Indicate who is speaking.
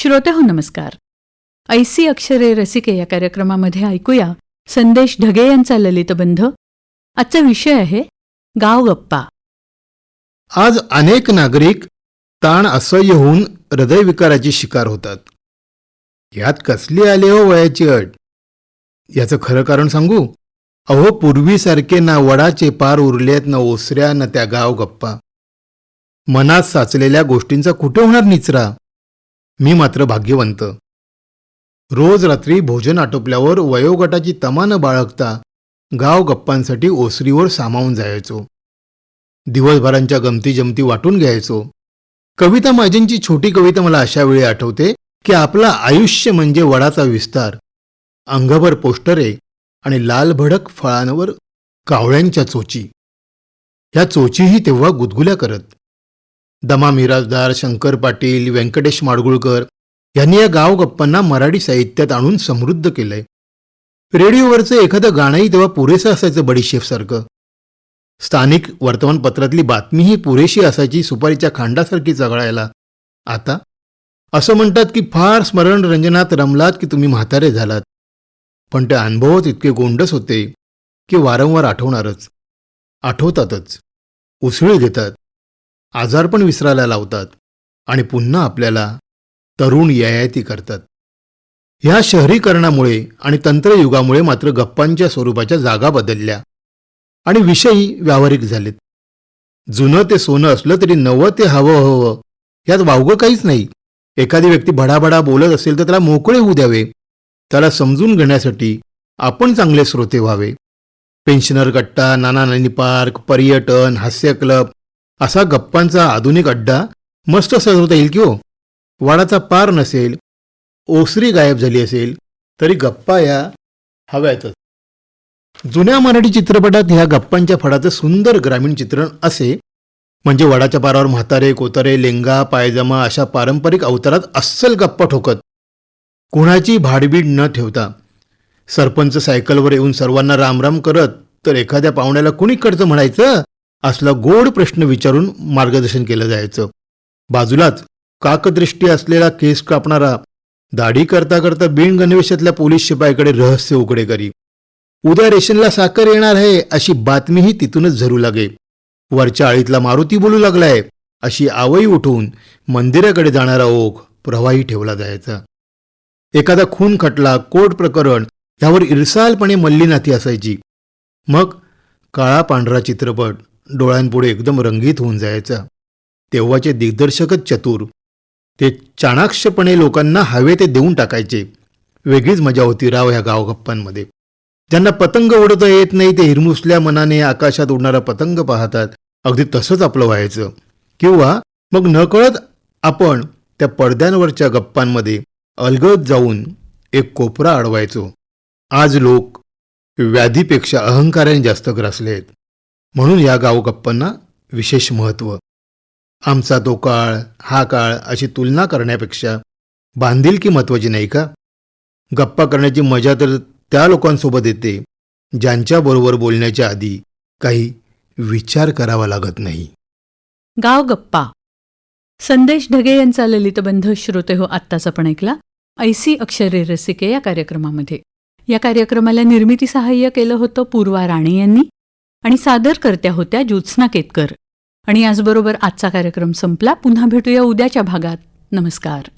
Speaker 1: श्रोतेहो नमस्कार. ऐसी अक्षरे रसिके या कार्यक्रमामध्ये ऐकूया संदेश ढगे यांचा ललितबंध. आजचा विषय आहे गाव गप्पा.
Speaker 2: आज अनेक नागरिक ताण असह्य होऊन हृदयविकाराची शिकार होतात. यात कसली आली हो वयाची अट? याचं खरं कारण सांगू? अहो, पूर्वीसारखे ना वडाचे पार उरलेत, न ओसऱ्या, न त्या गाव गप्पा. मनात साचलेल्या गोष्टींचा कुठे होणार निचरा? मी मात्र भाग्यवंत. रोज रात्री भोजन आटोपल्यावर वयोगटाची तमा न बाळगता गाव गप्पांसाठी ओसरीवर सामावून जायचो. दिवसभरांच्या गमती जमती वाटून घ्यायचो. कविता माझ्यांची छोटी कविता मला अशा वेळी आठवते की आपलं आयुष्य म्हणजे वडाचा विस्तार, अंगभर पोस्टरे आणि लाल भडक फळांवर कावळ्यांच्या चोची. ह्या चोचीही तेव्हा गुदगुल्या करत. दमा मिराजदार, शंकर पाटील, व्यंकटेश माडगुळकर यांनी या गाव गप्पांना मराठी साहित्यात आणून समृद्ध केलंय. रेडिओवरचं एखादं गाणंही तेव्हा पुरेसं असायचं बडीशेफसारखं. स्थानिक वर्तमानपत्रातली बातमीही पुरेशी असायची सुपारीच्या खांडासारखी चघळायला. आता असं म्हणतात की फार स्मरणरंजनात रमलात की तुम्ही म्हातारे झालात. पण ते अनुभवच इतके गोंडस होते की वारंवार आठवतातच, उसळी देतात, आजारपण विसरायला लावतात आणि पुन्हा आपल्याला तरुण ययाती करतात. ह्या शहरीकरणामुळे आणि तंत्रयुगामुळे मात्र गप्पांच्या स्वरूपाच्या जागा बदलल्या आणि विषयही व्यावहारिक झालेत. जुनं ते सोनं असलं तरी नवं ते हवं यात वावगं काहीच नाही. एखादी व्यक्ती भडाभडा बोलत असेल तर त्याला मोकळे होऊ द्यावे. त्याला समजून घेण्यासाठी आपण चांगले श्रोते व्हावे. पेन्शनर गट्टा, नाना नानी पार्क, पर्यटन, हास्य क्लब असा गप्पांचा आधुनिक अड्डा मस्त सजवता येईल की हो. वाडाचा पार नसेल, ओसरी गायब झाली असेल तरी गप्पा या हव्यातच. जुन्या मराठी चित्रपटात ह्या गप्पांच्या फडाचं सुंदर ग्रामीण चित्रण असे. म्हणजे वडाच्या पारावर म्हातारे, कोतारे, लेंगा, पायजमा अशा पारंपरिक अवतारात अस्सल गप्पा ठोकत, कुणाची भाडबीड न ठेवता. सरपंच सायकलवर येऊन सर्वांना रामराम करत तर एखाद्या पाहुण्याला कुणीकडचं म्हणायचं असला गोड प्रश्न विचारून मार्गदर्शन केलं जायचं. बाजूलाच काकदृष्टी असलेला केस कापणारा दाढी करता करता बिनगणवेशातल्या पोलीस शिपायाकडे रहस्य उघडे करी. उद्या रेशनला साखर येणार आहे अशी बातमीही तिथूनच झरू लागे. वरच्या आळीतला मारुती बोलू लागलाय अशी आवई उठवून मंदिराकडे जाणारा ओघ प्रवाही ठेवला जायचा. एखादा खून खटला, कोर्ट प्रकरण ह्यावर इरसालपणे मल्लीनाथी असायची. मग काळा पांढरा चित्रपट डोळ्यांपुढे एकदम रंगीत होऊन जायचा. तेव्हाचे दिग्दर्शकच चतुर. ते चाणाक्षपणे लोकांना हवे ते देऊन टाकायचे. वेगळीच मजा होती राव ह्या गावगप्पांमध्ये. ज्यांना पतंग उडवता येत नाही ते हिरमुसल्या मनाने आकाशात उडणारा पतंग पाहतात. अगदी तसंच आपलं व्हायचं. किंवा मग नकळत आपण त्या पडद्यांवरच्या गप्पांमध्ये अलगद जाऊन एक कोपरा अडवायचो. आज लोक व्याधीपेक्षा अहंकाराने जास्त ग्रासले आहेत. म्हणून या गावगप्पांना विशेष महत्त्व. आमचा तो काळ, हा काळ अशी तुलना करण्यापेक्षा बांधिलकी महत्त्वाची नाही का? गप्पा करण्याची मजा तर त्या लोकांसोबत येते ज्यांच्याबरोबर बोलण्याच्या आधी काही विचार करावा लागत नाही.
Speaker 1: गाव गप्पा. संदेश ढगे यांचा ललितबंध श्रोतेहो आत्ताच आपण ऐकला ऐसी अक्षरे रसिके या कार्यक्रमामध्ये. या कार्यक्रमाला निर्मिती सहाय्य केलं होतं पूर्वा राणे यांनी आणि सादरकर्त्या होत्या ज्योत्स्ना केतकर. आणि याचबरोबर आजचा कार्यक्रम संपला. पुन्हा भेटूया उद्याच्या भागात. नमस्कार.